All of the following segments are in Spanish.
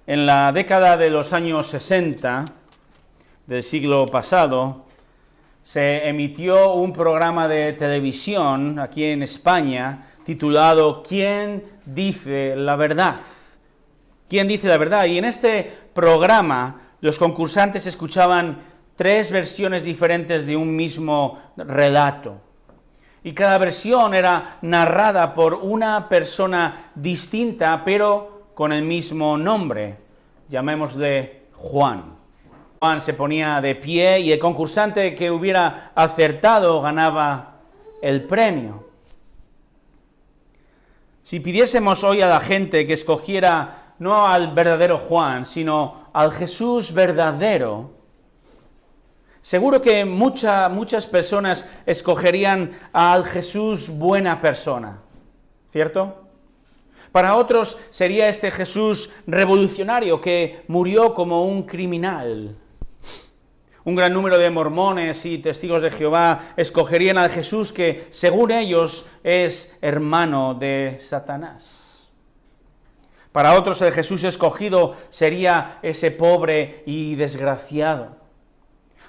En la década de los años 60 del siglo pasado, se emitió un programa de televisión aquí en España titulado ¿Quién dice la verdad? ¿Quién dice la verdad? Y en este programa los concursantes escuchaban 3 versiones diferentes de un mismo relato. Y cada versión era narrada por una persona distinta, pero con el mismo nombre. Llamémosle Juan. Juan se ponía de pie y el concursante que hubiera acertado ganaba el premio. Si pidiésemos hoy a la gente que escogiera no al verdadero Juan, sino al Jesús verdadero, seguro que muchas personas escogerían al Jesús buena persona, ¿cierto? Para otros sería este Jesús revolucionario que murió como un criminal. Un gran número de mormones y testigos de Jehová escogerían al Jesús que, según ellos, es hermano de Satanás. Para otros el Jesús escogido sería ese pobre y desgraciado.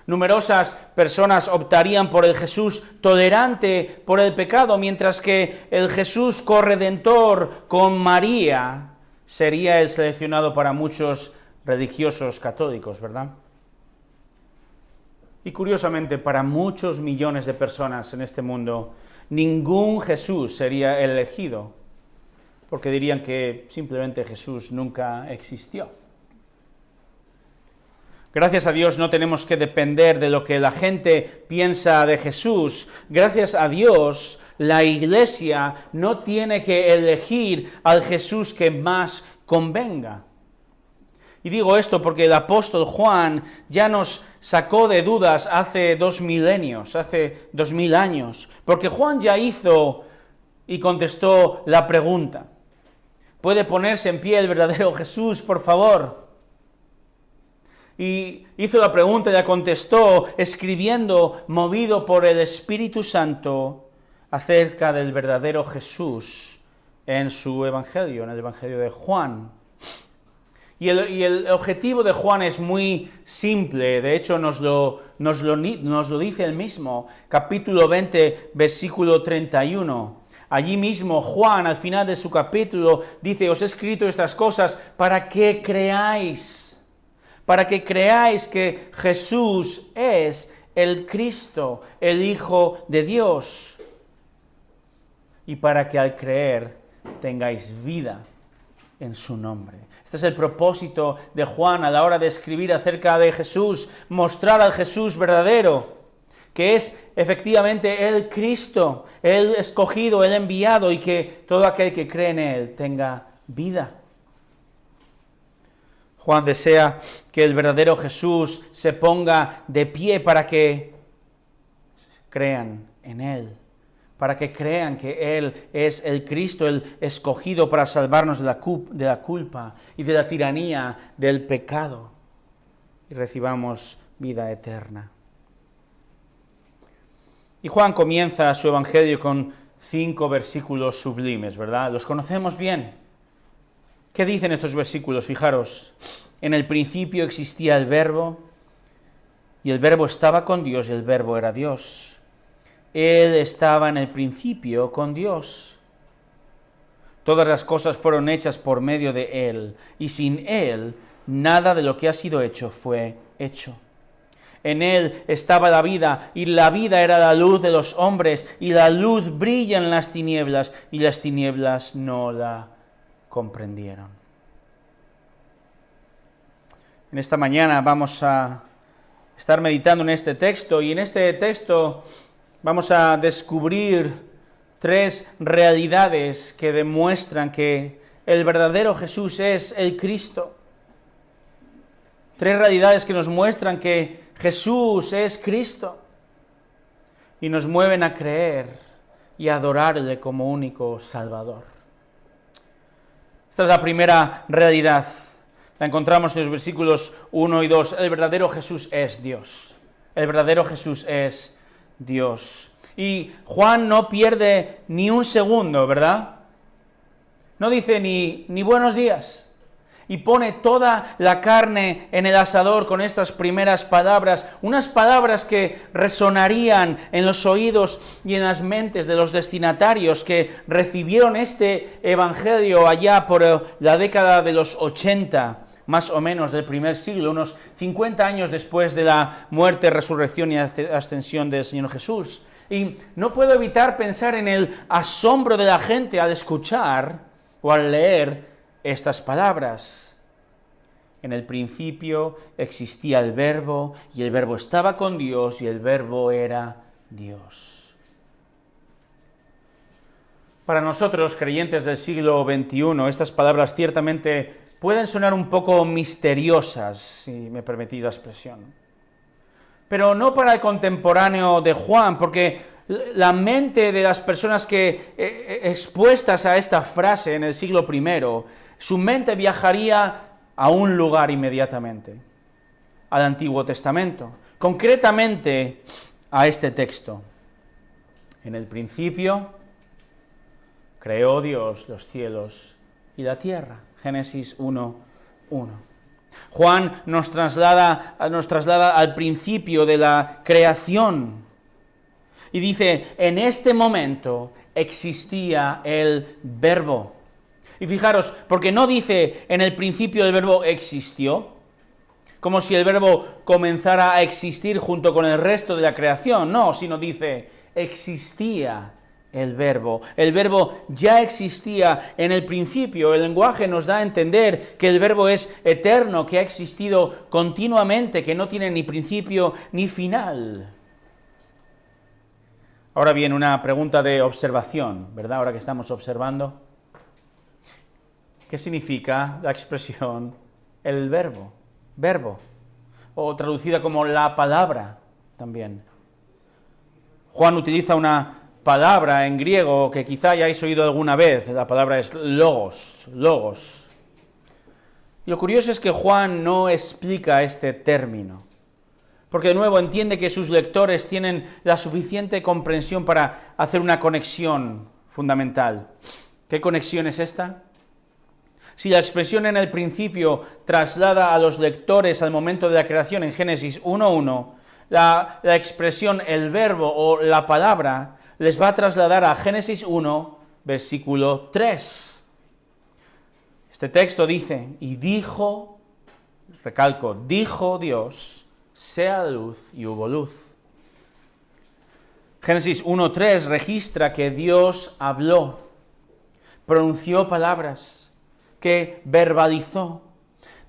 Numerosas personas optarían por el Jesús tolerante por el pecado, mientras que el Jesús corredentor con María sería el seleccionado para muchos religiosos católicos, ¿verdad? Y curiosamente, para muchos millones de personas en este mundo, ningún Jesús sería elegido, porque dirían que simplemente Jesús nunca existió. Gracias a Dios no tenemos que depender de lo que la gente piensa de Jesús. Gracias a Dios la Iglesia no tiene que elegir al Jesús que más convenga. Y digo esto porque el apóstol Juan ya nos sacó de dudas hace 2000 años, hace 2000 años, porque Juan ya hizo y contestó la pregunta. ¿Puede ponerse en pie el verdadero Jesús, por favor? Y hizo la pregunta y la contestó escribiendo, movido por el Espíritu Santo, acerca del verdadero Jesús en su Evangelio, en el Evangelio de Juan. Y el objetivo de Juan es muy simple, de hecho nos lo dice él mismo, capítulo 20, versículo 31. Allí mismo Juan, al final de su capítulo, dice, os he escrito estas cosas para que creáis que Jesús es el Cristo, el Hijo de Dios, y para que al creer tengáis vida en su nombre. Este es el propósito de Juan a la hora de escribir acerca de Jesús, mostrar al Jesús verdadero, que es efectivamente el Cristo, el escogido, el enviado, y que todo aquel que cree en él tenga vida. Juan desea que el verdadero Jesús se ponga de pie para que crean en él, para que crean que él es el Cristo, el escogido para salvarnos de la culpa y de la tiranía del pecado, y recibamos vida eterna. Y Juan comienza su evangelio con 5 versículos sublimes, ¿verdad? Los conocemos bien. ¿Qué dicen estos versículos? Fijaros, en el principio existía el Verbo, y el Verbo estaba con Dios, y el Verbo era Dios. Él estaba en el principio con Dios. Todas las cosas fueron hechas por medio de Él, y sin Él nada de lo que ha sido hecho fue hecho. En Él estaba la vida, y la vida era la luz de los hombres, y la luz brilla en las tinieblas, y las tinieblas no la comprendieron. En esta mañana vamos a estar meditando en este texto, y en este texto vamos a descubrir 3 realidades que demuestran que el verdadero Jesús es el Cristo. 3 realidades que nos muestran que Jesús es Cristo y nos mueven a creer y a adorarle como único Salvador. Esta es la primera realidad. La encontramos en los versículos 1 y 2. El verdadero Jesús es Dios. El verdadero Jesús es Dios. Y Juan no pierde ni un segundo, ¿verdad? No dice ni buenos días. y pone toda la carne en el asador con estas primeras palabras, unas palabras que resonarían en los oídos y en las mentes de los destinatarios que recibieron este evangelio allá por la década de los 80, más o menos del primer siglo, unos 50 años después de la muerte, resurrección y ascensión del Señor Jesús. Y no puedo evitar pensar en el asombro de la gente al escuchar o al leer estas palabras. En el principio existía el Verbo, y el Verbo estaba con Dios, y el Verbo era Dios. Para nosotros, creyentes del siglo XXI, estas palabras ciertamente pueden sonar un poco misteriosas, si me permitís la expresión. Pero no para el contemporáneo de Juan, porque la mente de las personas que expuestas a esta frase en el siglo I, su mente viajaría a un lugar inmediatamente, al Antiguo Testamento, concretamente a este texto. En el principio creó Dios los cielos y la tierra. Génesis 1:1. Juan nos traslada al principio de la creación y dice, en este momento existía el Verbo. Y fijaros, porque no dice en el principio el Verbo existió, como si el Verbo comenzara a existir junto con el resto de la creación, no, sino dice, existía el Verbo. El Verbo ya existía en el principio. El lenguaje nos da a entender que el Verbo es eterno, que ha existido continuamente, que no tiene ni principio ni final. Ahora bien, una pregunta de observación, ¿verdad? Ahora que estamos observando. ¿Qué significa la expresión el verbo? Verbo. O traducida como la palabra también. Juan utiliza una palabra en griego que quizá hayáis oído alguna vez. La palabra es logos. Y lo curioso es que Juan no explica este término, porque de nuevo entiende que sus lectores tienen la suficiente comprensión para hacer una conexión fundamental. ¿Qué conexión es esta? Si la expresión en el principio traslada a los lectores al momento de la creación en Génesis 1:1, la expresión el verbo o la palabra les va a trasladar a Génesis 1, versículo 3. Este texto dice, y dijo, recalco, dijo Dios, sea luz, y hubo luz. Génesis 1:3 registra que Dios habló, pronunció palabras, que verbalizó.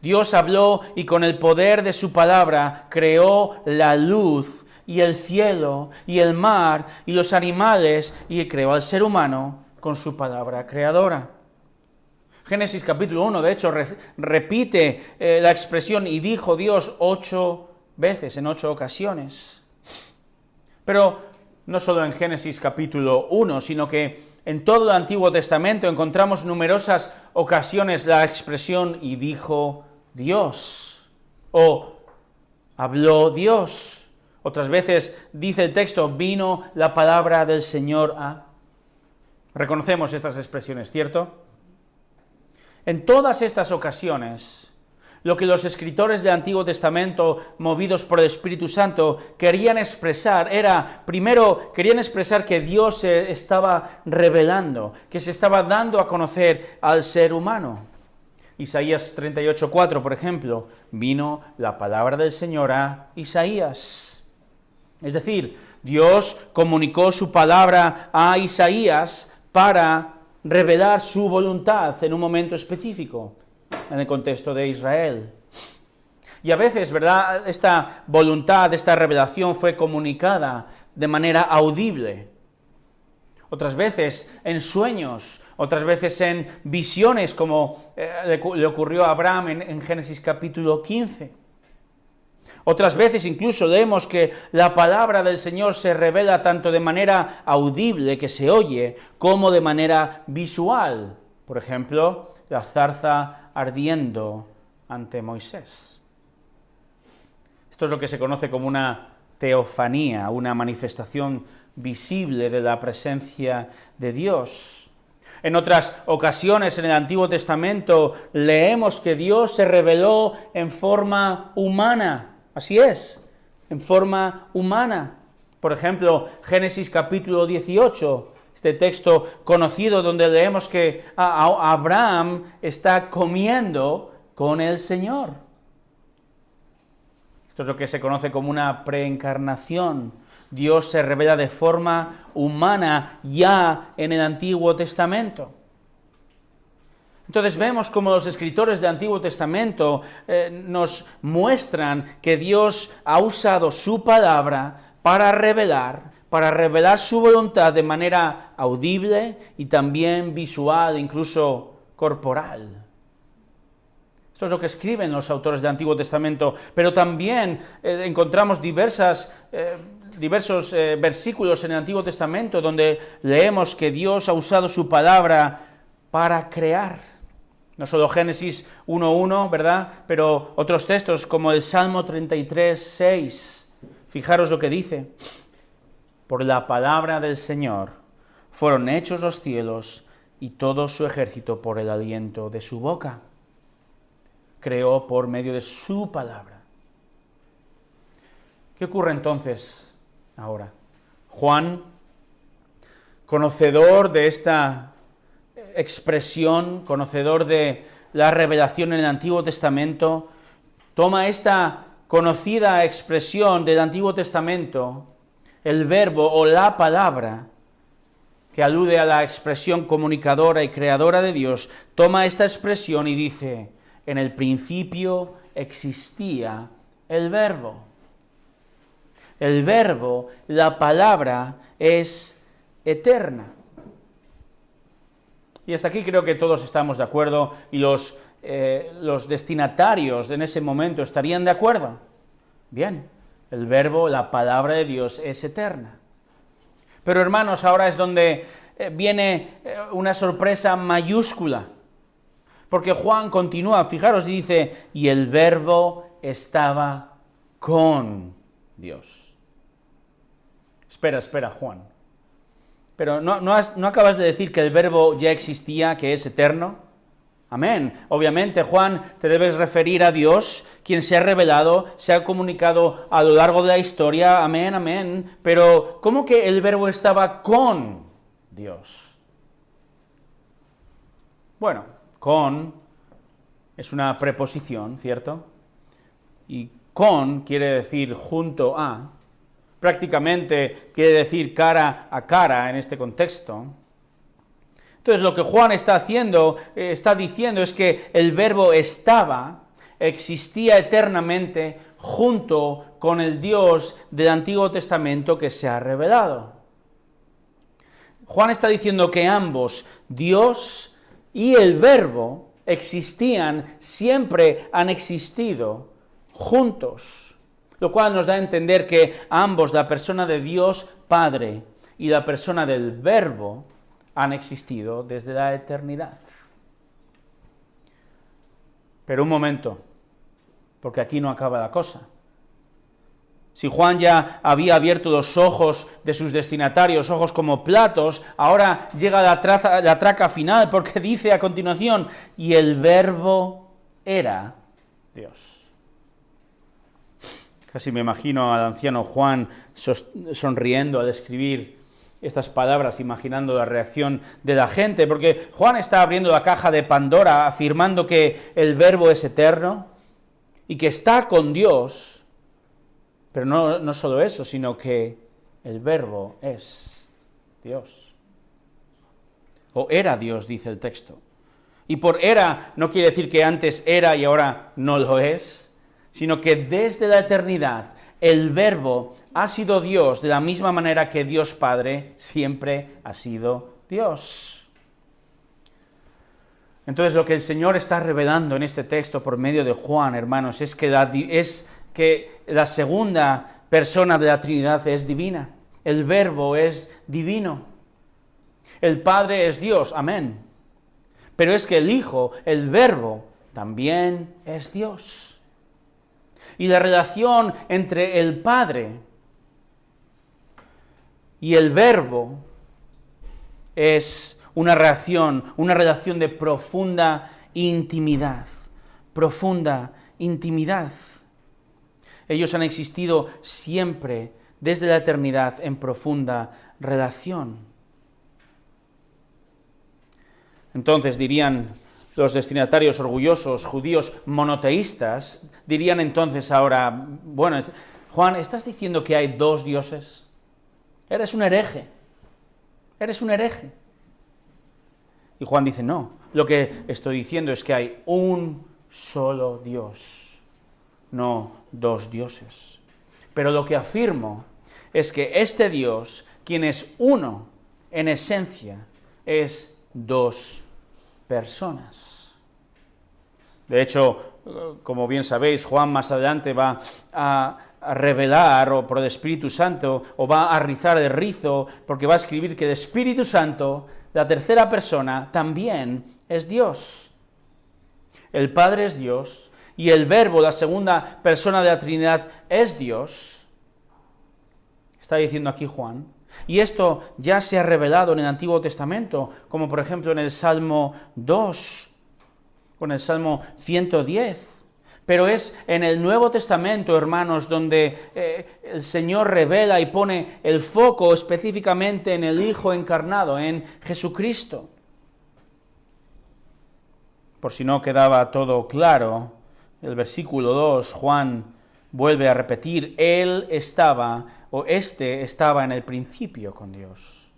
Dios habló y con el poder de su palabra creó la luz y el cielo y el mar y los animales y creó al ser humano con su palabra creadora. Génesis capítulo 1, de hecho, repite la expresión y dijo Dios 8 veces, en 8 ocasiones. Pero no solo en Génesis capítulo 1, sino que en todo el Antiguo Testamento encontramos numerosas ocasiones la expresión y dijo Dios, o habló Dios. Otras veces dice el texto, vino la palabra del Señor a... Reconocemos estas expresiones, ¿cierto? En todas estas ocasiones, lo que los escritores del Antiguo Testamento, movidos por el Espíritu Santo, querían expresar era, primero, querían expresar que Dios se estaba revelando, que se estaba dando a conocer al ser humano. Isaías 38:4, por ejemplo, vino la palabra del Señor a Isaías. Es decir, Dios comunicó su palabra a Isaías para revelar su voluntad en un momento específico, en el contexto de Israel. Y a veces, ¿verdad?, esta voluntad, esta revelación fue comunicada de manera audible. Otras veces en sueños, otras veces en visiones, como le ocurrió a Abraham en Génesis capítulo 15. Otras veces incluso leemos que la palabra del Señor se revela tanto de manera audible, que se oye, como de manera visual. Por ejemplo, la zarza ardiendo ante Moisés. Esto es lo que se conoce como una teofanía, una manifestación visible de la presencia de Dios. En otras ocasiones en el Antiguo Testamento leemos que Dios se reveló en forma humana. Así es, en forma humana. Por ejemplo, Génesis capítulo 18, este texto conocido donde leemos que Abraham está comiendo con el Señor. Esto es lo que se conoce como una preencarnación. Dios se revela de forma humana ya en el Antiguo Testamento. Entonces vemos como los escritores del Antiguo Testamento nos muestran que Dios ha usado su palabra para revelar su voluntad de manera audible y también visual, incluso corporal. Esto es lo que escriben los autores del Antiguo Testamento, pero también encontramos diversos versículos en el Antiguo Testamento donde leemos que Dios ha usado su palabra para crear. No solo Génesis 1:1, ¿verdad? Pero otros textos como el Salmo 33:6. Fijaros lo que dice: por la palabra del Señor fueron hechos los cielos y todo su ejército por el aliento de su boca. Creó por medio de su palabra. ¿Qué ocurre entonces ahora? Juan, conocedor de esta expresión, conocedor de la revelación en el Antiguo Testamento, toma esta conocida expresión del Antiguo Testamento, el verbo o la palabra, que alude a la expresión comunicadora y creadora de Dios, toma esta expresión y dice: en el principio existía el verbo. El verbo, la palabra, es eterna. Y hasta aquí creo que todos estamos de acuerdo y los destinatarios en ese momento estarían de acuerdo. Bien, el verbo, la palabra de Dios es eterna. Pero hermanos, ahora es donde viene una sorpresa mayúscula. Porque Juan continúa, fijaros, y dice: y el verbo estaba con Dios. Espera, Juan. Pero ¿no acabas de decir que el verbo ya existía, que es eterno? Amén. Obviamente, Juan, te debes referir a Dios, quien se ha revelado, se ha comunicado a lo largo de la historia. Amén, amén. Pero, ¿cómo que el verbo estaba con Dios? Bueno, con es una preposición, ¿cierto? Y con quiere decir junto a. Prácticamente quiere decir cara a cara en este contexto. Entonces lo que Juan está diciendo es que el verbo existía eternamente junto con el Dios del Antiguo Testamento que se ha revelado. Juan está diciendo que ambos, Dios y el verbo, siempre han existido juntos. Lo cual nos da a entender que ambos, la persona de Dios Padre y la persona del Verbo, han existido desde la eternidad. Pero un momento, porque aquí no acaba la cosa. Si Juan ya había abierto los ojos de sus destinatarios, ojos como platos, ahora llega la traca final, porque dice a continuación: y el Verbo era Dios. Casi me imagino al anciano Juan sonriendo al escribir estas palabras, imaginando la reacción de la gente, porque Juan está abriendo la caja de Pandora, afirmando que el verbo es eterno y que está con Dios, pero no solo eso, sino que el verbo es Dios. O era Dios, dice el texto. Y por era no quiere decir que antes era y ahora no lo es, sino que desde la eternidad el Verbo ha sido Dios de la misma manera que Dios Padre siempre ha sido Dios. Entonces lo que el Señor está revelando en este texto por medio de Juan, hermanos, es que la segunda persona de la Trinidad es divina. El Verbo es divino. El Padre es Dios, amén. Pero es que el Hijo, el Verbo, también es Dios. Y la relación entre el Padre y el Verbo es una relación de profunda intimidad. Profunda intimidad. Ellos han existido siempre, desde la eternidad, en profunda relación. Entonces dirían los destinatarios orgullosos, judíos monoteístas, dirían entonces ahora, bueno, Juan, ¿estás diciendo que hay dos dioses? Eres un hereje. Eres un hereje. Y Juan dice, no, lo que estoy diciendo es que hay un solo Dios, no dos dioses. Pero lo que afirmo es que este Dios, quien es uno en esencia, es dos personas. De hecho, como bien sabéis, Juan más adelante va a revelar, o por el Espíritu Santo, o va a rizar el rizo, porque va a escribir que el Espíritu Santo, la tercera persona, también es Dios. El Padre es Dios, y el Verbo, la segunda persona de la Trinidad, es Dios. Está diciendo aquí Juan. Y esto ya se ha revelado en el Antiguo Testamento, como por ejemplo en el Salmo 2, con el Salmo 110. Pero es en el Nuevo Testamento, hermanos, donde el Señor revela y pone el foco específicamente en el Hijo encarnado, en Jesucristo. Por si no quedaba todo claro, el versículo 2, Juan vuelve a repetir, Él estaba, o éste estaba en el principio con Dios.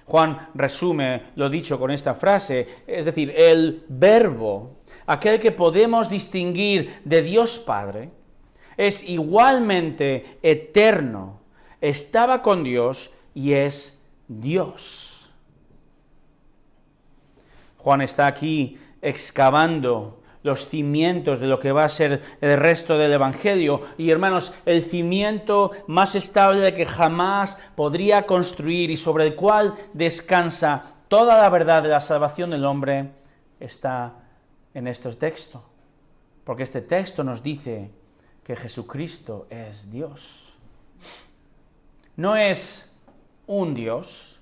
Juan resume lo dicho con esta frase, es decir, el Verbo, aquel que podemos distinguir de Dios Padre, es igualmente eterno, estaba con Dios y es Dios. Juan está aquí excavando los cimientos de lo que va a ser el resto del Evangelio. Y hermanos, el cimiento más estable que jamás podría construir y sobre el cual descansa toda la verdad de la salvación del hombre está en este texto. Porque este texto nos dice que Jesucristo es Dios. No es un Dios,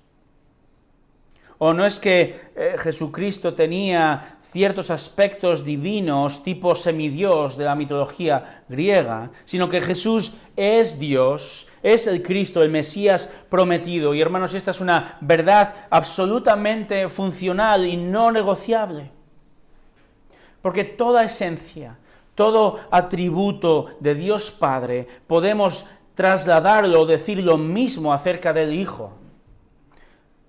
o no es que Jesucristo tenía ciertos aspectos divinos, tipo semidios de la mitología griega, sino que Jesús es Dios, es el Cristo, el Mesías prometido. Y hermanos, esta es una verdad absolutamente funcional y no negociable. Porque toda esencia, todo atributo de Dios Padre, podemos trasladarlo o decir lo mismo acerca del Hijo.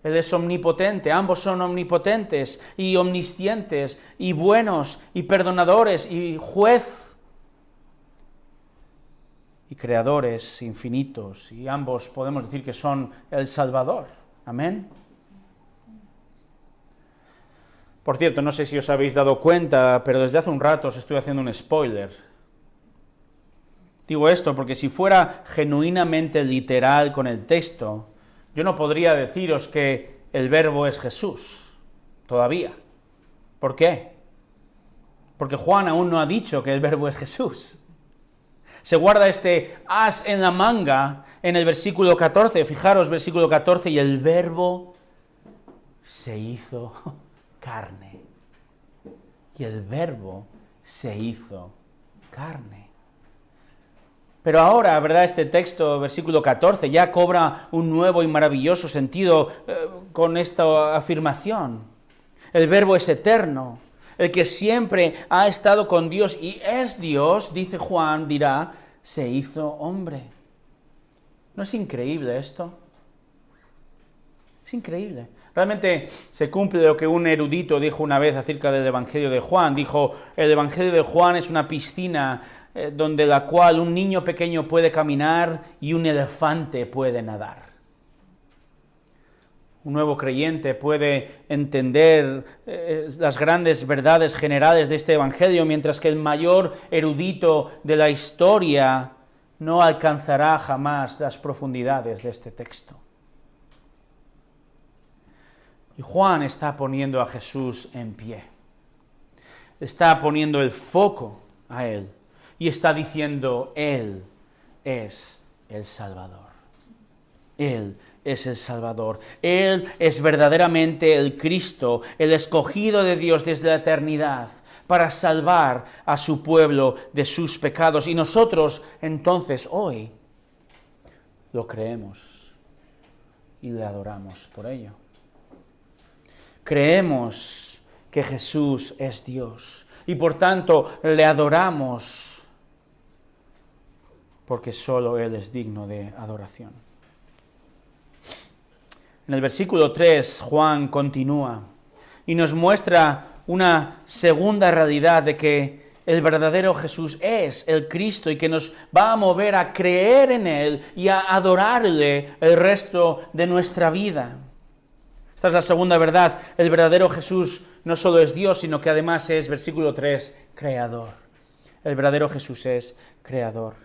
Él es omnipotente, ambos son omnipotentes y omniscientes y buenos y perdonadores y juez y creadores infinitos, y ambos podemos decir que son el Salvador. Amén. Por cierto, no sé si os habéis dado cuenta, pero desde hace un rato os estoy haciendo un spoiler. Digo esto porque si fuera genuinamente literal con el texto, yo no podría deciros que el Verbo es Jesús, todavía. ¿Por qué? Porque Juan aún no ha dicho que el Verbo es Jesús. Se guarda este as en la manga en el versículo 14, fijaros, versículo 14, y el Verbo se hizo carne. Y el Verbo se hizo carne. Pero ahora, ¿verdad? Este texto, versículo 14, ya cobra un nuevo y maravilloso sentido con esta afirmación. El Verbo es eterno, el que siempre ha estado con Dios y es Dios, dice Juan, dirá, se hizo hombre. ¿No es increíble esto? Es increíble. Realmente se cumple lo que un erudito dijo una vez acerca del Evangelio de Juan. Dijo, el Evangelio de Juan es una piscina donde la cual un niño pequeño puede caminar y un elefante puede nadar. Un nuevo creyente puede entender las grandes verdades generales de este Evangelio, mientras que el mayor erudito de la historia no alcanzará jamás las profundidades de este texto. Y Juan está poniendo a Jesús en pie. Está poniendo el foco a Él. Y está diciendo, Él es el Salvador. Él es el Salvador. Él es verdaderamente el Cristo, el escogido de Dios desde la eternidad para salvar a su pueblo de sus pecados. Y nosotros, entonces, hoy, lo creemos y le adoramos por ello. Creemos que Jesús es Dios y por tanto le adoramos porque solo Él es digno de adoración. En el versículo 3, Juan continúa y nos muestra una segunda realidad de que el verdadero Jesús es el Cristo y que nos va a mover a creer en Él y a adorarle el resto de nuestra vida. Esta es la segunda verdad. El verdadero Jesús no solo es Dios, sino que además es, versículo 3, creador. El verdadero Jesús es creador.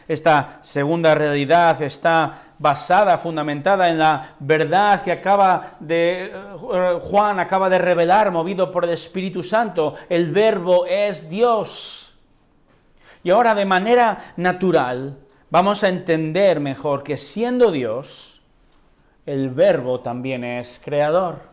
Esta segunda realidad está basada, fundamentada en la verdad que Juan acaba de revelar, movido por el Espíritu Santo. El Verbo es Dios. Y ahora, de manera natural, vamos a entender mejor que siendo Dios, el Verbo también es creador.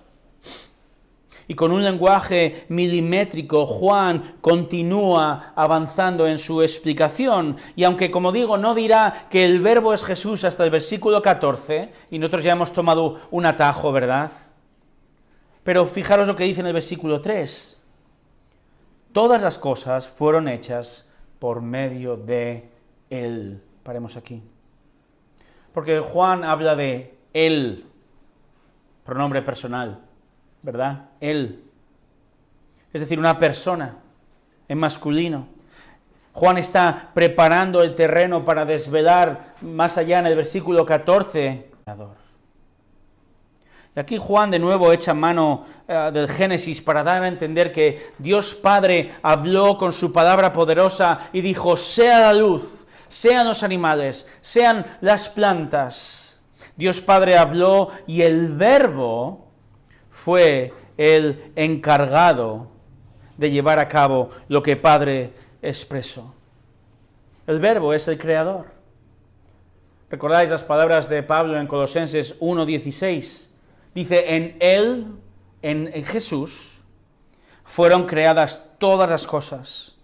Y con un lenguaje milimétrico, Juan continúa avanzando en su explicación. Y aunque, como digo, no dirá que el Verbo es Jesús hasta el versículo 14, y nosotros ya hemos tomado un atajo, ¿verdad? Pero fijaros lo que dice en el versículo 3. Todas las cosas fueron hechas por medio de Él. Paremos aquí. Porque Juan habla de Él, pronombre personal, ¿verdad? Él. Es decir, una persona en masculino. Juan está preparando el terreno para desvelar más allá en el versículo 14. Y aquí Juan de nuevo echa mano del Génesis para dar a entender que Dios Padre habló con su palabra poderosa y dijo: sea la luz, sean los animales, sean las plantas. Dios Padre habló y el Verbo fue el encargado de llevar a cabo lo que Padre expresó. El Verbo es el creador. ¿Recordáis las palabras de Pablo en Colosenses 1:16? Dice: en Él, en Jesús, fueron creadas todas las cosas,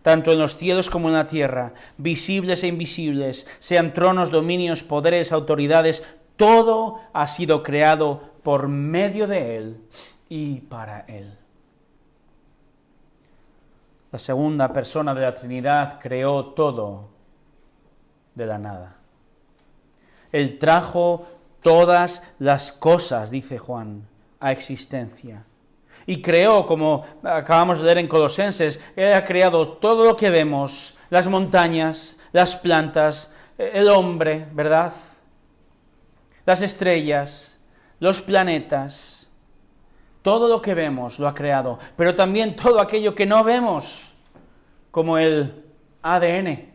tanto en los cielos como en la tierra, visibles e invisibles, sean tronos, dominios, poderes, autoridades, todo ha sido creado por medio de Él y para Él. La segunda persona de la Trinidad creó todo de la nada. Él trajo todas las cosas, dice Juan, a existencia. Y creó, como acabamos de leer en Colosenses, Él ha creado todo lo que vemos, las montañas, las plantas, el hombre, ¿verdad? Las estrellas, los planetas, todo lo que vemos lo ha creado, pero también todo aquello que no vemos, como el ADN,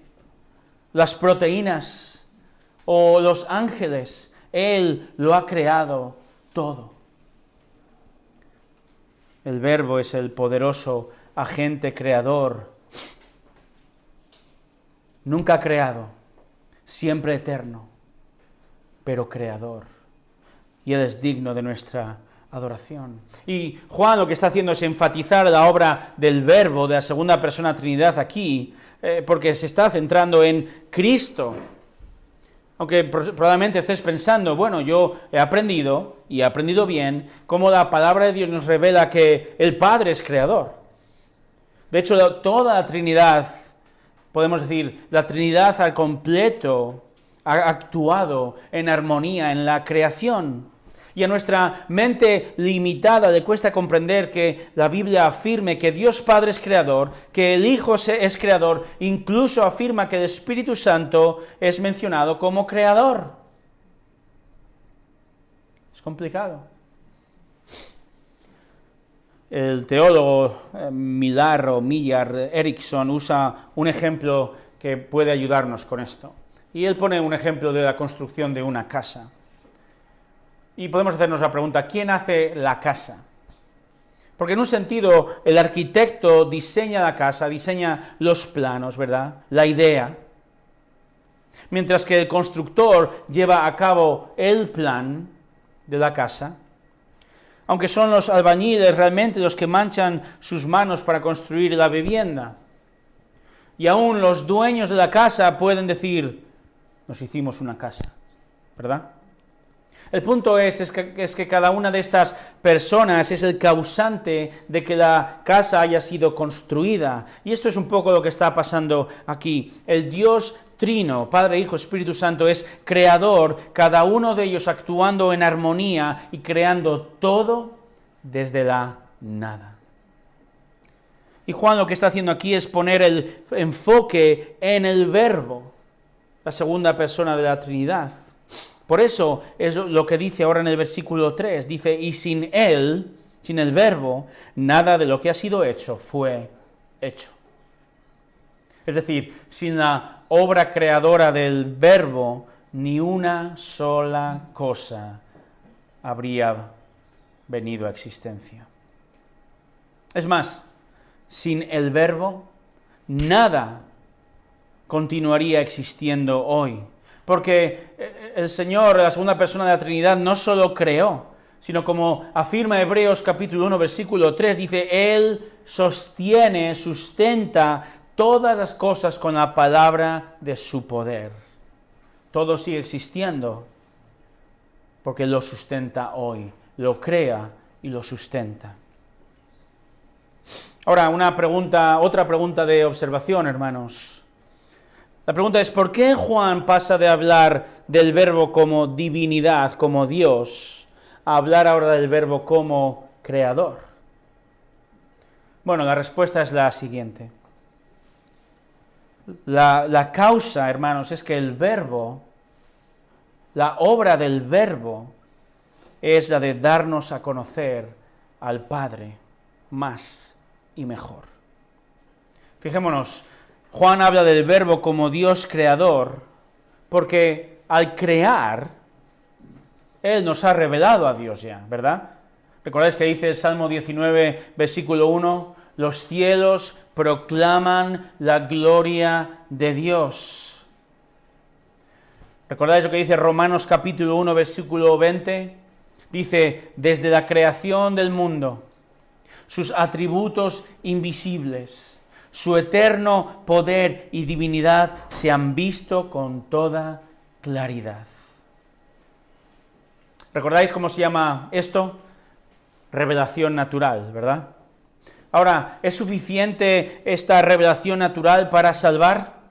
las proteínas o los ángeles. Él lo ha creado todo. El Verbo es el poderoso agente creador, nunca creado, siempre eterno, pero creador. Y Él es digno de nuestra adoración. Y Juan lo que está haciendo es enfatizar la obra del Verbo, de la segunda persona Trinidad aquí, porque se está centrando en Cristo. Aunque probablemente estés pensando, bueno, yo he aprendido, y he aprendido bien, cómo la palabra de Dios nos revela que el Padre es creador. De hecho, toda la Trinidad, podemos decir, la Trinidad al completo ha actuado en armonía en la creación. Y a nuestra mente limitada le cuesta comprender que la Biblia afirme que Dios Padre es creador, que el Hijo es creador, incluso afirma que el Espíritu Santo es mencionado como creador. Es complicado. El teólogo Millar Erickson usa un ejemplo que puede ayudarnos con esto. Y él pone un ejemplo de la construcción de una casa. Y podemos hacernos la pregunta, ¿quién hace la casa? Porque en un sentido, el arquitecto diseña la casa, diseña los planos, ¿verdad? La idea. Mientras que el constructor lleva a cabo el plan de la casa, aunque son los albañiles realmente los que manchan sus manos para construir la vivienda. Y aún los dueños de la casa pueden decir, nos hicimos una casa, ¿verdad? El punto es que cada una de estas personas es el causante de que la casa haya sido construida. Y esto es un poco lo que está pasando aquí. El Dios Trino, Padre, Hijo, Espíritu Santo, es creador, cada uno de ellos actuando en armonía y creando todo desde la nada. Y Juan lo que está haciendo aquí es poner el enfoque en el Verbo, la segunda persona de la Trinidad. Por eso es lo que dice ahora en el versículo 3, dice, y sin Él, sin el Verbo, nada de lo que ha sido hecho fue hecho. Es decir, sin la obra creadora del Verbo, ni una sola cosa habría venido a existencia. Es más, sin el Verbo, nada continuaría existiendo hoy. Porque el Señor, la segunda persona de la Trinidad, no solo creó, sino como afirma Hebreos capítulo 1, versículo 3, dice, Él sostiene, sustenta todas las cosas con la palabra de su poder. Todo sigue existiendo porque lo sustenta hoy, lo crea y lo sustenta. Ahora, otra pregunta de observación, hermanos. La pregunta es, ¿por qué Juan pasa de hablar del Verbo como divinidad, como Dios, a hablar ahora del Verbo como creador? Bueno, la respuesta es la siguiente. La causa, hermanos, es que el Verbo, la obra del Verbo, es la de darnos a conocer al Padre más y mejor. Fijémonos, Juan habla del Verbo como Dios creador, porque al crear, Él nos ha revelado a Dios ya, ¿verdad? ¿Recordáis que dice el Salmo 19, versículo 1? Los cielos proclaman la gloria de Dios. ¿Recordáis lo que dice Romanos capítulo 1, versículo 20? Dice, desde la creación del mundo, sus atributos invisibles, su eterno poder y divinidad se han visto con toda claridad. ¿Recordáis cómo se llama esto? Revelación natural, ¿verdad? Ahora, ¿es suficiente esta revelación natural para salvar?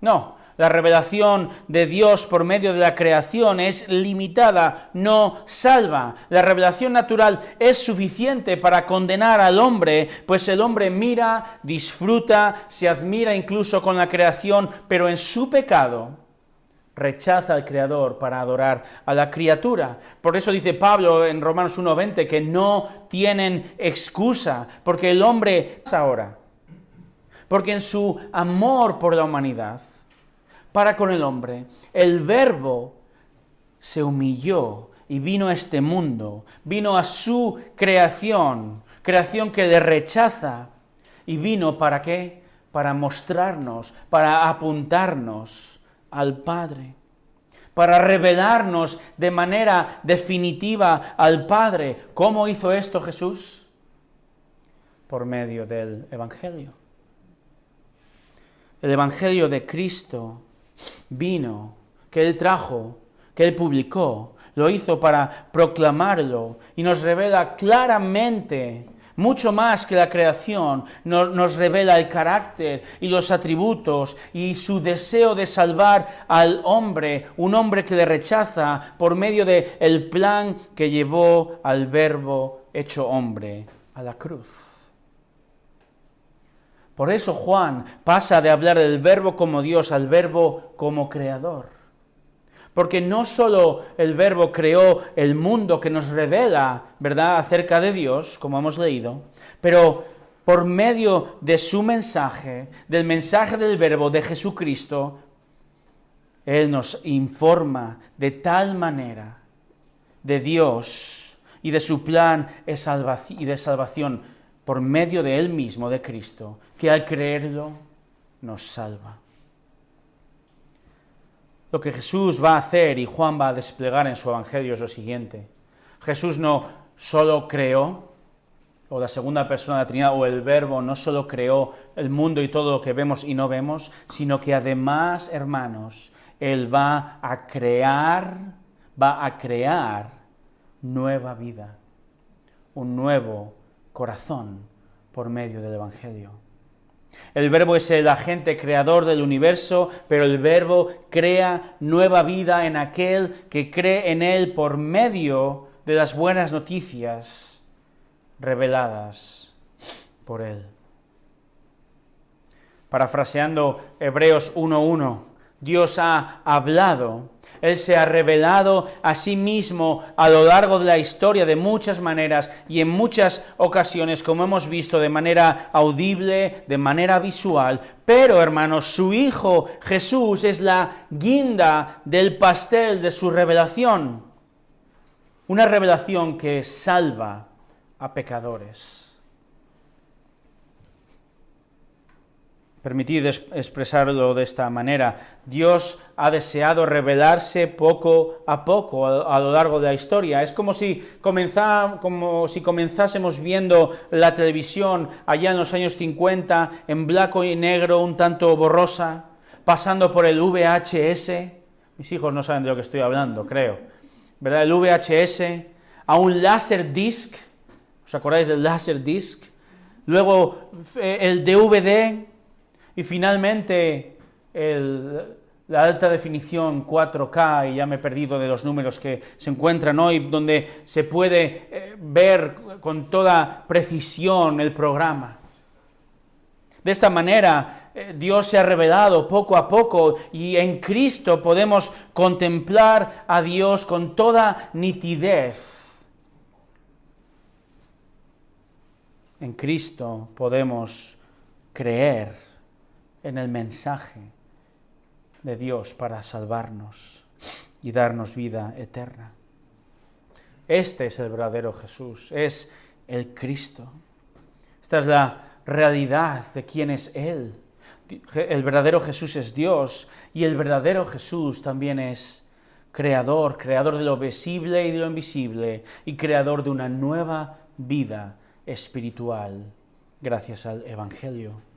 No, la revelación de Dios por medio de la creación es limitada, no salva. La revelación natural es suficiente para condenar al hombre, pues el hombre mira, disfruta, se admira incluso con la creación, pero en su pecado rechaza al Creador para adorar a la criatura. Por eso dice Pablo en Romanos 1:20 que no tienen excusa, porque el hombre es ahora, porque en su amor por la humanidad, para con el hombre, el Verbo se humilló y vino a este mundo, vino a su creación que le rechaza, y vino ¿para qué? Para mostrarnos, para apuntarnos al Padre, para revelarnos de manera definitiva al Padre. ¿Cómo hizo esto Jesús? Por medio del Evangelio. El Evangelio de Cristo vino, que Él trajo, que Él publicó, lo hizo para proclamarlo y nos revela claramente, mucho más que la creación, nos revela el carácter y los atributos y su deseo de salvar al hombre, un hombre que le rechaza por medio del plan que llevó al Verbo hecho hombre a la cruz. Por eso Juan pasa de hablar del Verbo como Dios al Verbo como creador. Porque no solo el Verbo creó el mundo que nos revela, ¿verdad?, acerca de Dios, como hemos leído, pero por medio de su mensaje, del mensaje del Verbo de Jesucristo, Él nos informa de tal manera de Dios y de su plan de salvación por medio de Él mismo, de Cristo, que al creerlo nos salva. Lo que Jesús va a hacer y Juan va a desplegar en su evangelio es lo siguiente. Jesús no solo creó, o la segunda persona de la Trinidad, o el Verbo no solo creó el mundo y todo lo que vemos y no vemos, sino que además, hermanos, Él va a crear nueva vida, un nuevo corazón por medio del Evangelio. El Verbo es el agente creador del universo, pero el Verbo crea nueva vida en aquel que cree en Él por medio de las buenas noticias reveladas por Él. Parafraseando Hebreos 1:1, Dios ha hablado, Él se ha revelado a sí mismo a lo largo de la historia de muchas maneras y en muchas ocasiones, como hemos visto, de manera audible, de manera visual. Pero, hermanos, su Hijo Jesús es la guinda del pastel de su revelación. Una revelación que salva a pecadores. Permitid expresarlo de esta manera. Dios ha deseado revelarse poco a poco a lo largo de la historia. Es como si comenzásemos viendo la televisión allá en los años 50, en blanco y negro, un tanto borrosa, pasando por el VHS. Mis hijos no saben de lo que estoy hablando, creo. ¿Verdad? El VHS, a un Laserdisc. ¿Os acordáis del Laserdisc? Luego el DVD. Y finalmente la alta definición 4K, y ya me he perdido de los números que se encuentran hoy, donde se puede ver con toda precisión el programa. De esta manera, Dios se ha revelado poco a poco y en Cristo podemos contemplar a Dios con toda nitidez. En Cristo podemos creer en el mensaje de Dios para salvarnos y darnos vida eterna. Este es el verdadero Jesús, es el Cristo. Esta es la realidad de quién es Él. El verdadero Jesús es Dios y el verdadero Jesús también es creador de lo visible y de lo invisible y creador de una nueva vida espiritual gracias al Evangelio.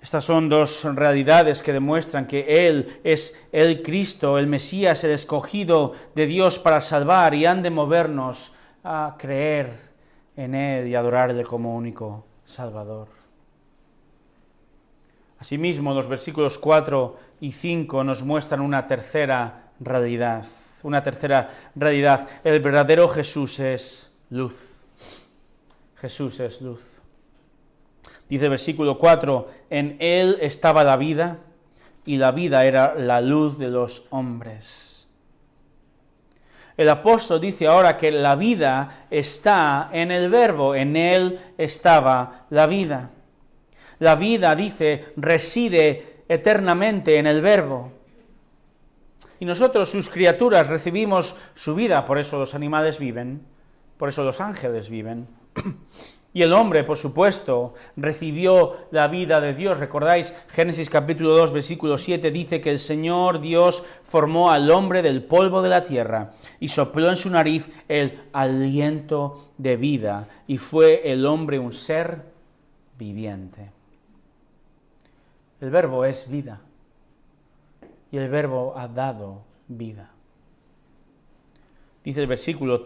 Estas son dos realidades que demuestran que Él es el Cristo, el Mesías, el escogido de Dios para salvar, y han de movernos a creer en Él y adorarle como único Salvador. Asimismo, los versículos 4 y 5 nos muestran una tercera realidad. El verdadero Jesús es luz. Jesús es luz. Dice el versículo 4, en Él estaba la vida, y la vida era la luz de los hombres. El apóstol dice ahora que la vida está en el Verbo, en Él estaba la vida. La vida, dice, reside eternamente en el Verbo. Y nosotros, sus criaturas, recibimos su vida, por eso los animales viven, por eso los ángeles viven. Y el hombre, por supuesto, recibió la vida de Dios. ¿Recordáis? Génesis capítulo 2, versículo 7 dice que el Señor Dios formó al hombre del polvo de la tierra y sopló en su nariz el aliento de vida, y fue el hombre un ser viviente. El Verbo es vida, y el Verbo ha dado vida. Dice el versículo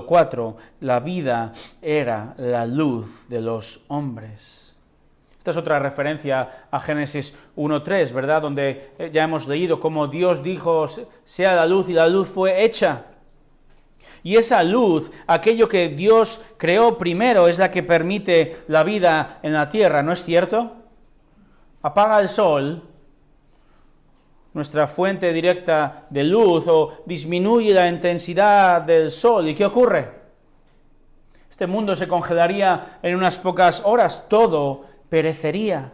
4, la vida era la luz de los hombres. Esta es otra referencia a Génesis 1:3, ¿verdad? Donde ya hemos leído cómo Dios dijo, sea la luz, y la luz fue hecha. Y esa luz, aquello que Dios creó primero, es la que permite la vida en la tierra, ¿no es cierto? Apaga el sol, nuestra fuente directa de luz, o disminuye la intensidad del sol. ¿Y qué ocurre? Este mundo se congelaría en unas pocas horas, todo perecería.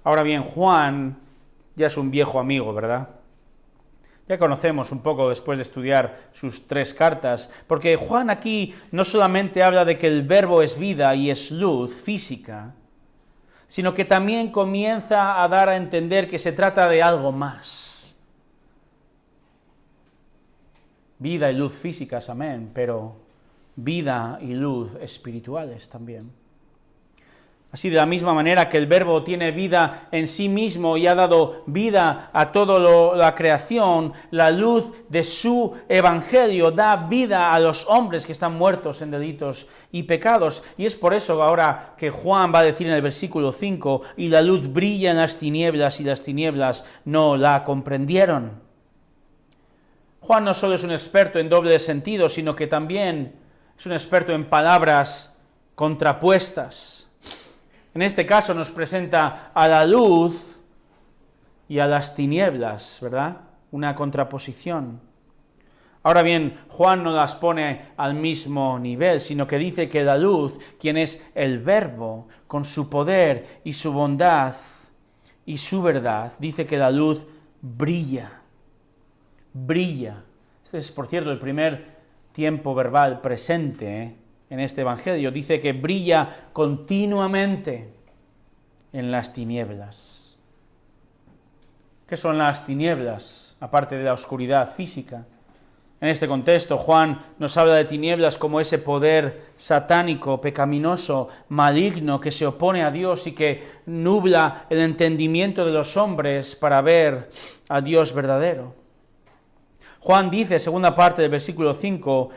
Ahora bien, Juan ya es un viejo amigo, ¿verdad? Ya conocemos un poco después de estudiar sus 3 cartas, porque Juan aquí no solamente habla de que el verbo es vida y es luz física, sino que también comienza a dar a entender que se trata de algo más. Vida y luz físicas, amén, pero vida y luz espirituales también. Así, de la misma manera que el verbo tiene vida en sí mismo y ha dado vida a toda la creación, la luz de su evangelio da vida a los hombres que están muertos en delitos y pecados. Y es por eso ahora que Juan va a decir en el versículo 5, y la luz brilla en las tinieblas y las tinieblas no la comprendieron. Juan no solo es un experto en doble sentido, sino que también es un experto en palabras contrapuestas. En este caso nos presenta a la luz y a las tinieblas, ¿verdad? Una contraposición. Ahora bien, Juan no las pone al mismo nivel, sino que dice que la luz, quien es el Verbo, con su poder y su bondad y su verdad, dice que la luz brilla. Brilla. Este es, por cierto, el primer tiempo verbal presente, en este evangelio. Dice que brilla continuamente en las tinieblas. ¿Qué son las tinieblas, aparte de la oscuridad física? En este contexto, Juan nos habla de tinieblas como ese poder satánico, pecaminoso, maligno, que se opone a Dios y que nubla el entendimiento de los hombres para ver a Dios verdadero. Juan dice, segunda parte del versículo 5,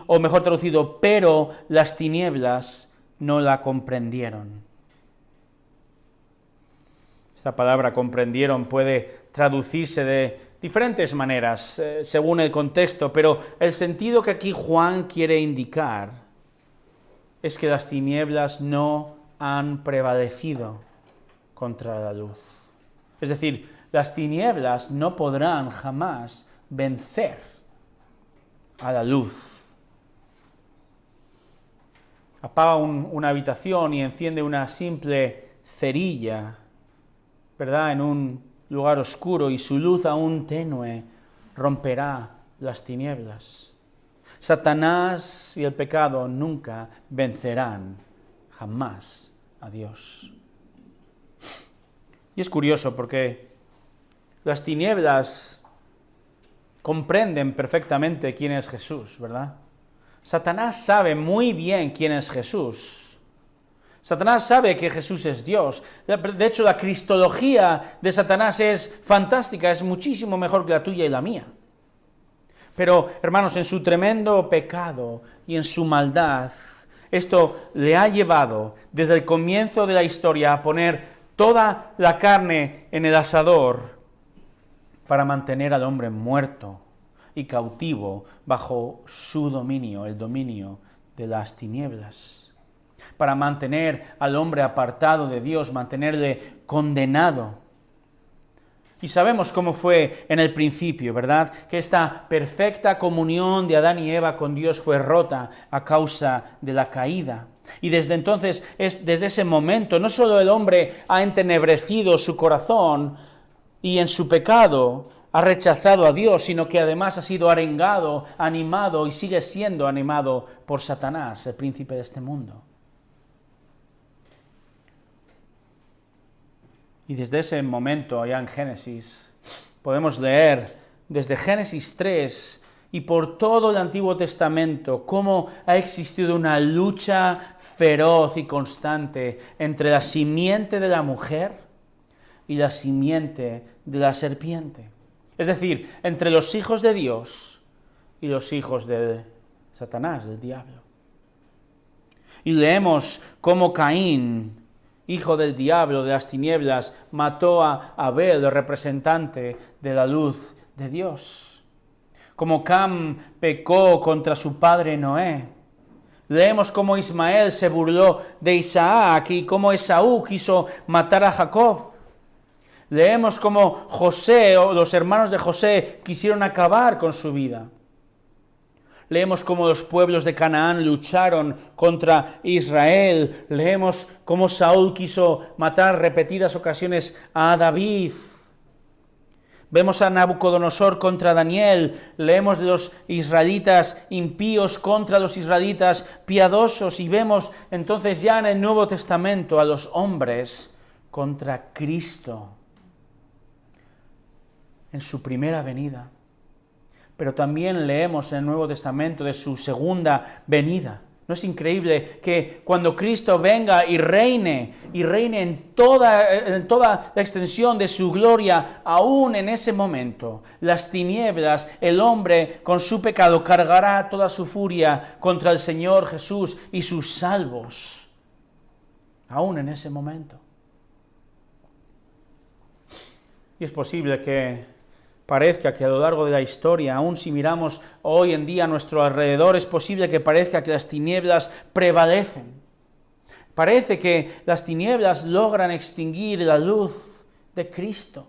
o mejor traducido, pero las tinieblas no la comprendieron. Esta palabra comprendieron puede traducirse de diferentes maneras, según el contexto, pero el sentido que aquí Juan quiere indicar es que las tinieblas no han prevalecido contra la luz. Es decir, las tinieblas no podrán jamás vencer a la luz. Apaga una habitación y enciende una simple cerilla, ¿verdad?, en un lugar oscuro, y su luz aún tenue romperá las tinieblas. Satanás y el pecado nunca vencerán jamás a Dios. Y es curioso porque las tinieblas comprenden perfectamente quién es Jesús, ¿verdad? Satanás sabe muy bien quién es Jesús. Satanás sabe que Jesús es Dios. De hecho, la cristología de Satanás es fantástica, es muchísimo mejor que la tuya y la mía. Pero, hermanos, en su tremendo pecado y en su maldad, esto le ha llevado desde el comienzo de la historia a poner toda la carne en el asador para mantener al hombre muerto y cautivo bajo su dominio, el dominio de las tinieblas. Para mantener al hombre apartado de Dios, mantenerle condenado. Y sabemos cómo fue en el principio, ¿verdad? Que esta perfecta comunión de Adán y Eva con Dios fue rota a causa de la caída. Y desde entonces, desde ese momento, no solo el hombre ha entenebrecido su corazón y en su pecado ha rechazado a Dios, sino que además ha sido arengado, animado y sigue siendo animado por Satanás, el príncipe de este mundo. Y desde ese momento, allá en Génesis, podemos leer desde Génesis 3 y por todo el Antiguo Testamento cómo ha existido una lucha feroz y constante entre la simiente de la mujer y la simiente de la serpiente. Es decir, entre los hijos de Dios y los hijos de Satanás, del diablo. Y leemos cómo Caín, hijo del diablo, de las tinieblas, mató a Abel, el representante de la luz de Dios. Como Cam pecó contra su padre Noé. Leemos cómo Ismael se burló de Isaac y cómo Esaú quiso matar a Jacob. Leemos cómo José o los hermanos de José quisieron acabar con su vida. Leemos cómo los pueblos de Canaán lucharon contra Israel. Leemos cómo Saúl quiso matar repetidas ocasiones a David. Vemos a Nabucodonosor contra Daniel, leemos de los israelitas impíos contra los israelitas piadosos y vemos entonces ya en el Nuevo Testamento a los hombres contra Cristo en su primera venida. Pero también leemos en el Nuevo Testamento de su segunda venida. ¿No es increíble que cuando Cristo venga y reine en toda la extensión de su gloria, aún en ese momento, las tinieblas, el hombre con su pecado cargará toda su furia contra el Señor Jesús y sus salvos, aún en ese momento? Y es posible que parezca que a lo largo de la historia, aun si miramos hoy en día a nuestro alrededor, es posible que parezca que las tinieblas prevalecen. Parece que las tinieblas logran extinguir la luz de Cristo.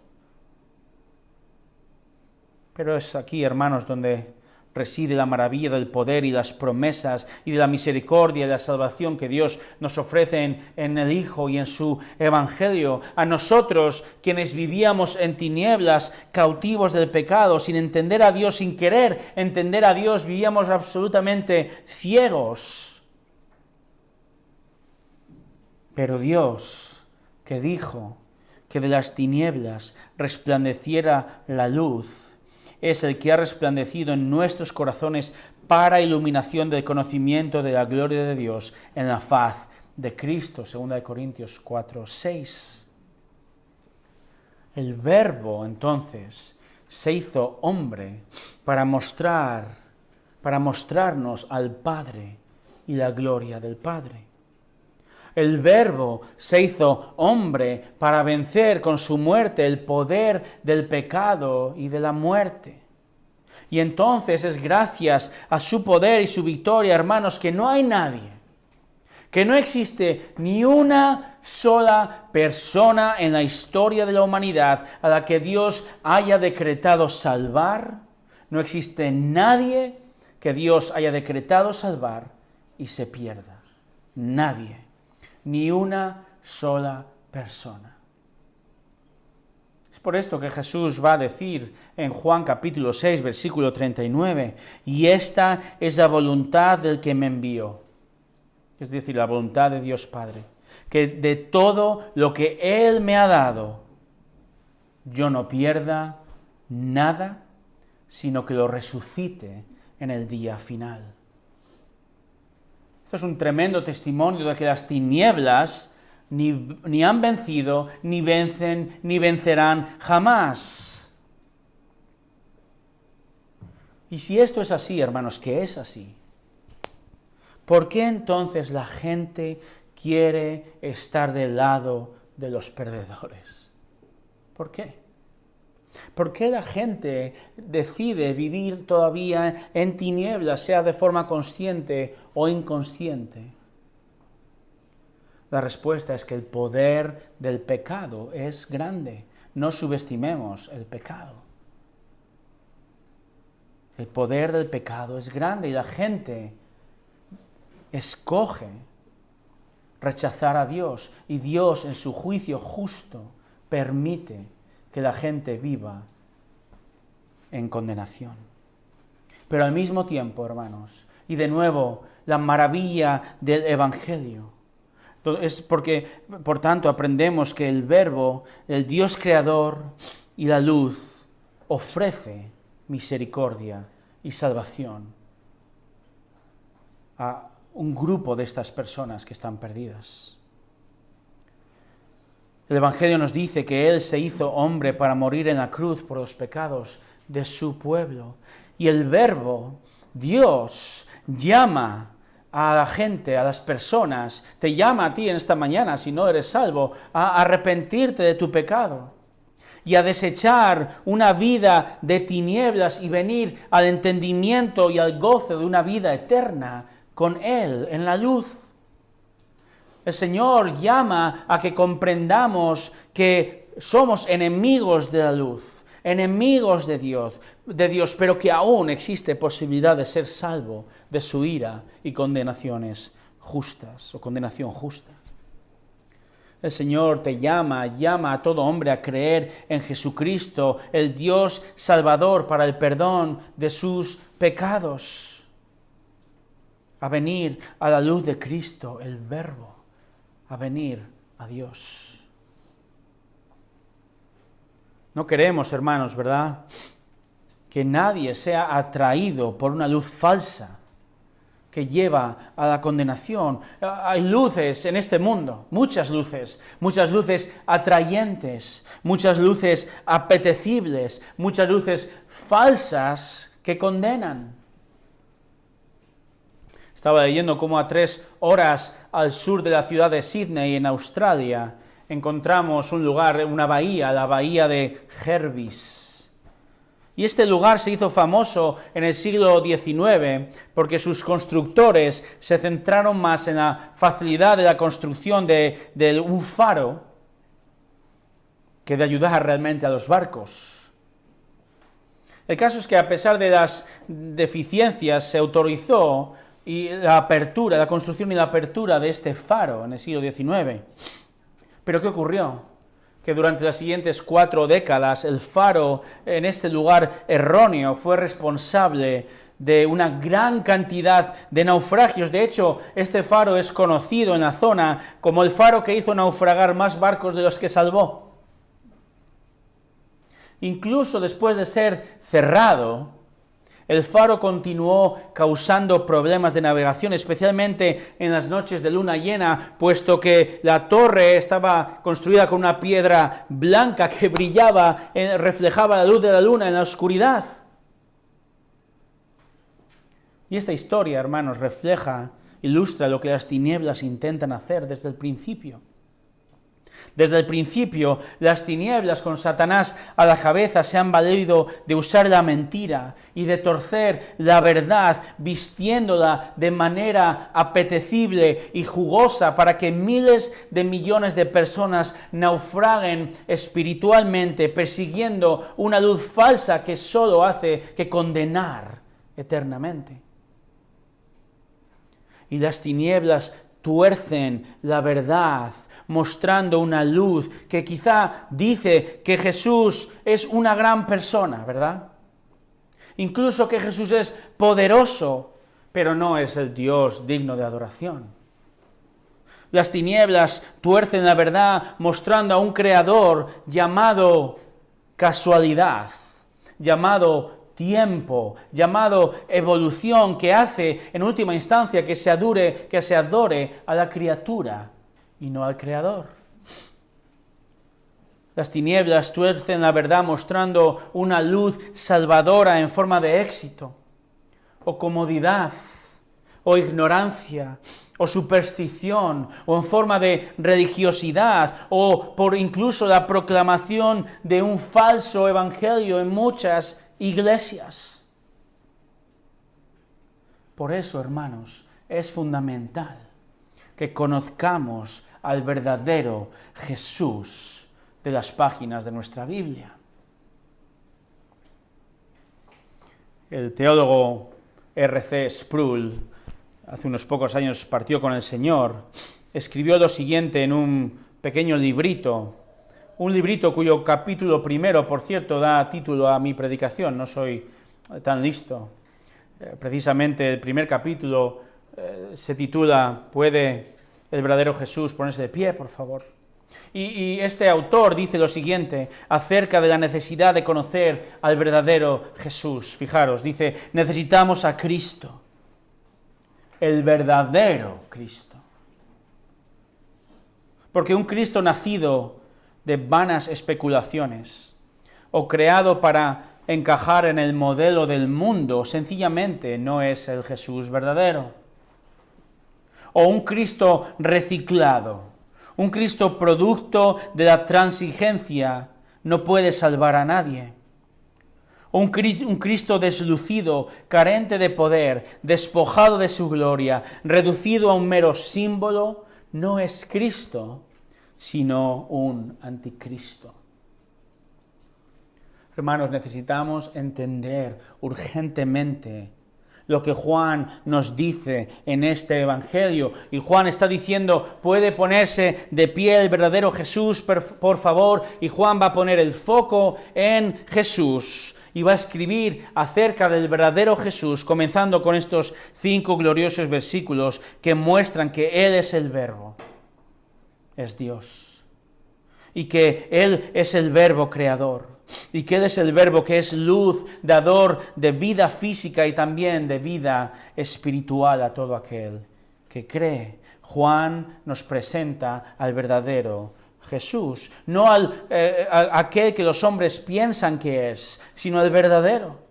Pero es aquí, hermanos, donde reside la maravilla del poder y las promesas y de la misericordia y la salvación que Dios nos ofrece en el Hijo y en su Evangelio. A nosotros, quienes vivíamos en tinieblas, cautivos del pecado, sin entender a Dios, sin querer entender a Dios, vivíamos absolutamente ciegos. Pero Dios, que dijo que de las tinieblas resplandeciera la luz, es el que ha resplandecido en nuestros corazones para iluminación del conocimiento de la gloria de Dios en la faz de Cristo. 2 Corintios 4:6. El Verbo, entonces, se hizo hombre para mostrarnos al Padre y la gloria del Padre. El Verbo se hizo hombre para vencer con su muerte el poder del pecado y de la muerte. Y entonces es gracias a su poder y su victoria, hermanos, que no hay nadie, que no existe ni una sola persona en la historia de la humanidad a la que Dios haya decretado salvar. No existe nadie que Dios haya decretado salvar y se pierda. Nadie. Ni una sola persona. Es por esto que Jesús va a decir en Juan capítulo 6, versículo 39, y esta es la voluntad del que me envió, es decir, la voluntad de Dios Padre, que de todo lo que Él me ha dado, yo no pierda nada, sino que lo resucite en el día final. Esto es un tremendo testimonio de que las tinieblas ni han vencido, ni vencen, ni vencerán jamás. Y si esto es así, hermanos, que es así, ¿por qué entonces la gente quiere estar del lado de los perdedores? ¿Por qué? ¿Por qué la gente decide vivir todavía en tinieblas, sea de forma consciente o inconsciente? La respuesta es que el poder del pecado es grande. No subestimemos el pecado. El poder del pecado es grande y la gente escoge rechazar a Dios. Y Dios, en su juicio justo, permite que la gente viva en condenación. Pero al mismo tiempo, hermanos, y de nuevo, la maravilla del Evangelio, es porque, por tanto, aprendemos que el Verbo, el Dios Creador y la luz, ofrece misericordia y salvación a un grupo de estas personas que están perdidas. El Evangelio nos dice que Él se hizo hombre para morir en la cruz por los pecados de su pueblo. Y el Verbo, Dios, llama a la gente, a las personas, te llama a ti en esta mañana, si no eres salvo, a arrepentirte de tu pecado y a desechar una vida de tinieblas y venir al entendimiento y al gozo de una vida eterna con Él en la luz. El Señor llama a que comprendamos que somos enemigos de la luz, enemigos de Dios, pero que aún existe posibilidad de ser salvo de su ira y condenaciones justas, o condenación justa. El Señor te llama a todo hombre a creer en Jesucristo, el Dios Salvador para el perdón de sus pecados. A venir a la luz de Cristo, el Verbo, a venir a Dios. No queremos, hermanos, ¿verdad?, que nadie sea atraído por una luz falsa que lleva a la condenación. Hay luces en este mundo, muchas luces atrayentes, muchas luces apetecibles, muchas luces falsas que condenan. Estaba leyendo cómo a 3 horas al sur de la ciudad de Sydney, en Australia, encontramos un lugar, una bahía, la bahía de Jervis. Y este lugar se hizo famoso en el siglo XIX porque sus constructores se centraron más en la facilidad de la construcción de un faro que de ayudar realmente a los barcos. El caso es que a pesar de las deficiencias se autorizó la construcción y la apertura de este faro en el siglo XIX. ¿Pero qué ocurrió? Que durante las siguientes 4 décadas el faro en este lugar erróneo fue responsable de una gran cantidad de naufragios. De hecho, este faro es conocido en la zona como el faro que hizo naufragar más barcos de los que salvó. Incluso después de ser cerrado, el faro continuó causando problemas de navegación, especialmente en las noches de luna llena, puesto que la torre estaba construida con una piedra blanca que brillaba, reflejaba la luz de la luna en la oscuridad. Y esta historia, hermanos, ilustra lo que las tinieblas intentan hacer desde el principio. Desde el principio, las tinieblas con Satanás a la cabeza se han valido de usar la mentira y de torcer la verdad, vistiéndola de manera apetecible y jugosa para que miles de millones de personas naufraguen espiritualmente, persiguiendo una luz falsa que solo hace que condenar eternamente. Y las tinieblas tuercen la verdad, mostrando una luz que quizá dice que Jesús es una gran persona, ¿verdad? Incluso que Jesús es poderoso, pero no es el Dios digno de adoración. Las tinieblas tuercen la verdad mostrando a un creador llamado casualidad, llamado tiempo, llamado evolución, que hace en última instancia que se adore a la criatura y no al Creador. Las tinieblas tuercen la verdad mostrando una luz salvadora en forma de éxito, o comodidad, o ignorancia, o superstición, o en forma de religiosidad, o por incluso la proclamación de un falso evangelio en muchas iglesias. Por eso, hermanos, es fundamental que conozcamos al verdadero Jesús de las páginas de nuestra Biblia. El teólogo R.C. Sproul, hace unos pocos años partió con el Señor, escribió lo siguiente en un pequeño librito, un librito cuyo capítulo primero, por cierto, da título a mi predicación, no soy tan listo. Precisamente el primer capítulo se titula ¿Puede el verdadero Jesús ponerse de pie, por favor? Y este autor dice lo siguiente acerca de la necesidad de conocer al verdadero Jesús. Fijaros, dice, necesitamos a Cristo, el verdadero Cristo. Porque un Cristo nacido de vanas especulaciones o creado para encajar en el modelo del mundo, sencillamente no es el Jesús verdadero. O un Cristo reciclado, un Cristo producto de la transigencia, no puede salvar a nadie. O un Cristo deslucido, carente de poder, despojado de su gloria, reducido a un mero símbolo, no es Cristo, sino un anticristo. Hermanos, necesitamos entender urgentemente lo que Juan nos dice en este Evangelio. Y Juan está diciendo, puede ponerse de pie el verdadero Jesús, por favor. Y Juan va a poner el foco en Jesús y va a escribir acerca del verdadero Jesús, comenzando con estos 5 gloriosos versículos que muestran que Él es el Verbo, es Dios, y que Él es el Verbo creador. Y que Él es el Verbo que es luz, dador de vida física y también de vida espiritual a todo aquel que cree. Juan nos presenta al verdadero Jesús, no a aquel que los hombres piensan que es, sino al verdadero,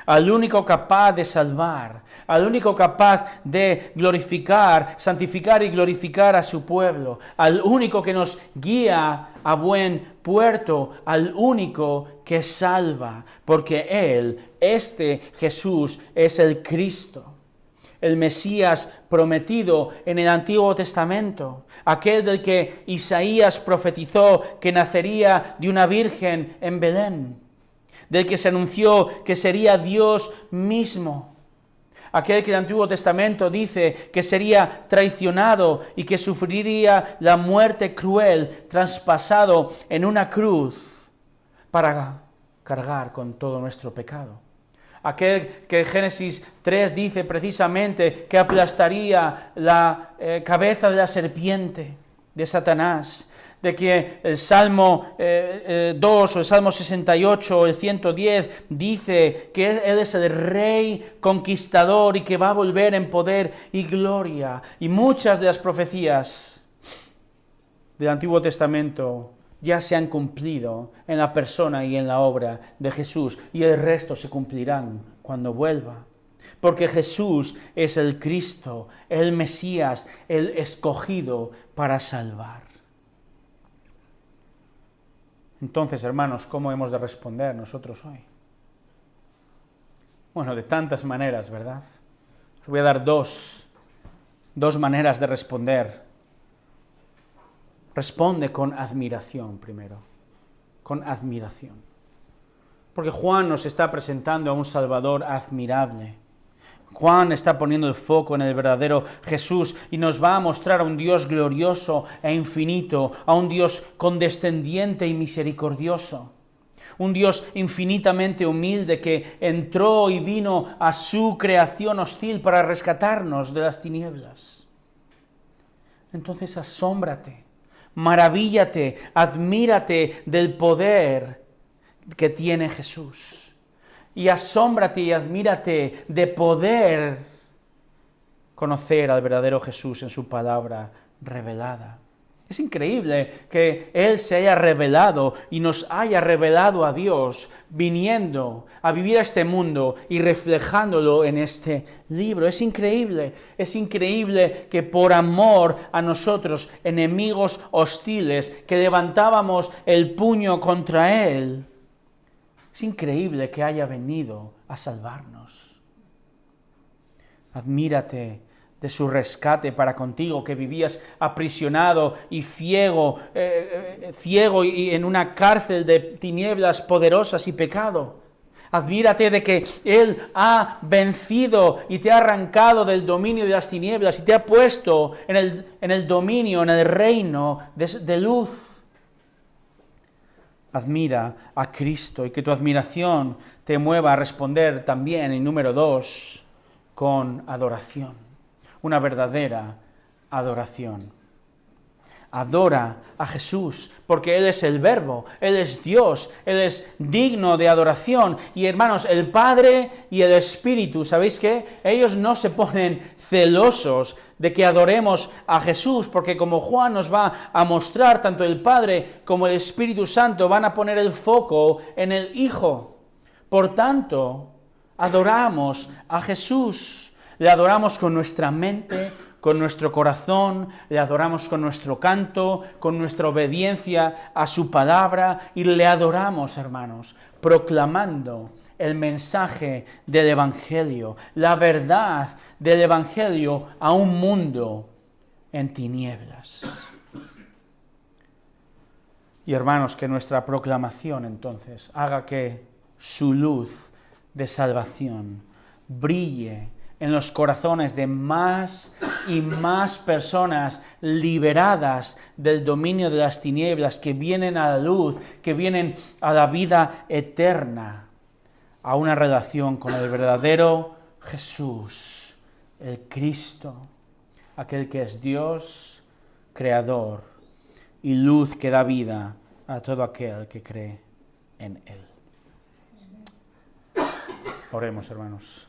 al único capaz de salvar, al único capaz de glorificar, santificar y glorificar a su pueblo, al único que nos guía a buen puerto, al único que salva, porque Él, este Jesús, es el Cristo, el Mesías prometido en el Antiguo Testamento, aquel del que Isaías profetizó que nacería de una virgen en Belén, del que se anunció que sería Dios mismo, aquel que el Antiguo Testamento dice que sería traicionado y que sufriría la muerte cruel, traspasado en una cruz para cargar con todo nuestro pecado. Aquel que Génesis 3 dice precisamente que aplastaría la cabeza de la serpiente de Satanás, de que el Salmo 2 o el Salmo 68 o el 110 dice que Él es el Rey conquistador y que va a volver en poder y gloria. Y muchas de las profecías del Antiguo Testamento ya se han cumplido en la persona y en la obra de Jesús, y el resto se cumplirán cuando vuelva. Porque Jesús es el Cristo, el Mesías, el escogido para salvar. Entonces, hermanos, ¿cómo hemos de responder nosotros hoy? Bueno, de tantas maneras, ¿verdad? Os voy a dar dos maneras de responder. Responde con admiración primero, con admiración. Porque Juan nos está presentando a un Salvador admirable. Juan está poniendo el foco en el verdadero Jesús y nos va a mostrar a un Dios glorioso e infinito, a un Dios condescendiente y misericordioso. Un Dios infinitamente humilde que entró y vino a su creación hostil para rescatarnos de las tinieblas. Entonces asómbrate, maravíllate, admírate del poder que tiene Jesús. Y asómbrate y admírate de poder conocer al verdadero Jesús en su palabra revelada. Es increíble que Él se haya revelado y nos haya revelado a Dios viniendo a vivir a este mundo y reflejándolo en este libro. Es increíble que por amor a nosotros, enemigos hostiles, que levantábamos el puño contra Él, es increíble que haya venido a salvarnos. Admírate de su rescate para contigo, que vivías aprisionado y ciego y en una cárcel de tinieblas poderosas y pecado. Admírate de que Él ha vencido y te ha arrancado del dominio de las tinieblas y te ha puesto en el dominio, en el reino de luz. Admira a Cristo y que tu admiración te mueva a responder también, en número 2, con adoración. Una verdadera adoración. Adora a Jesús, porque Él es el Verbo, Él es Dios, Él es digno de adoración. Y hermanos, el Padre y el Espíritu, ¿sabéis qué? Ellos no se ponen celosos de que adoremos a Jesús, porque como Juan nos va a mostrar, tanto el Padre como el Espíritu Santo van a poner el foco en el Hijo. Por tanto, adoramos a Jesús, le adoramos con nuestra mente, con nuestro corazón, le adoramos con nuestro canto, con nuestra obediencia a su palabra, y le adoramos, hermanos, proclamando el mensaje del Evangelio, la verdad del Evangelio a un mundo en tinieblas. Y hermanos, que nuestra proclamación entonces haga que su luz de salvación brille en los corazones de más y más personas liberadas del dominio de las tinieblas, que vienen a la luz, que vienen a la vida eterna, a una relación con el verdadero Jesús, el Cristo, aquel que es Dios, creador y luz que da vida a todo aquel que cree en Él. Oremos, hermanos.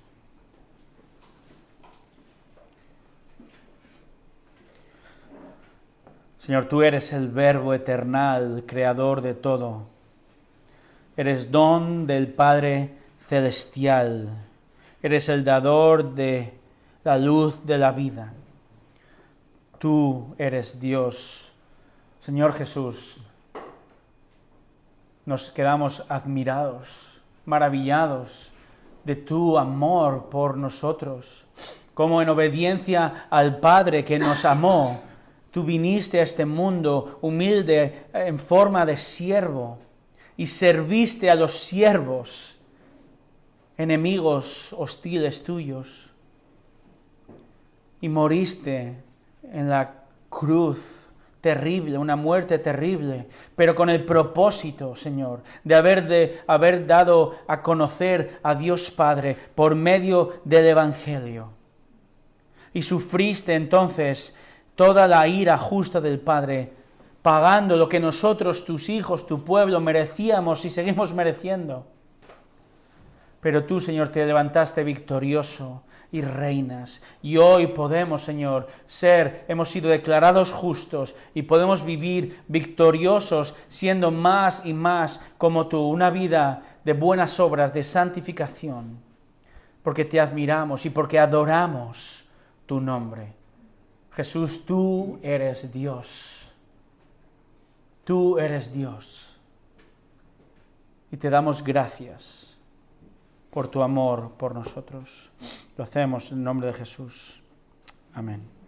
Señor, tú eres el Verbo eternal, creador de todo. Eres don del Padre celestial. Eres el dador de la luz de la vida. Tú eres Dios. Señor Jesús, nos quedamos admirados, maravillados de tu amor por nosotros. Como en obediencia al Padre que nos amó, tú viniste a este mundo humilde en forma de siervo y serviste a los siervos, enemigos hostiles tuyos, y moriste en la cruz terrible, una muerte terrible, pero con el propósito, Señor, de haber dado a conocer a Dios Padre por medio del Evangelio. Y sufriste entonces toda la ira justa del Padre, pagando lo que nosotros, tus hijos, tu pueblo, merecíamos y seguimos mereciendo. Pero tú, Señor, te levantaste victorioso y reinas. Y hoy podemos, Señor, hemos sido declarados justos y podemos vivir victoriosos, siendo más y más como tú, una vida de buenas obras, de santificación, porque te admiramos y porque adoramos tu nombre. Jesús, tú eres Dios. Tú eres Dios. Y te damos gracias por tu amor por nosotros. Lo hacemos en el nombre de Jesús. Amén.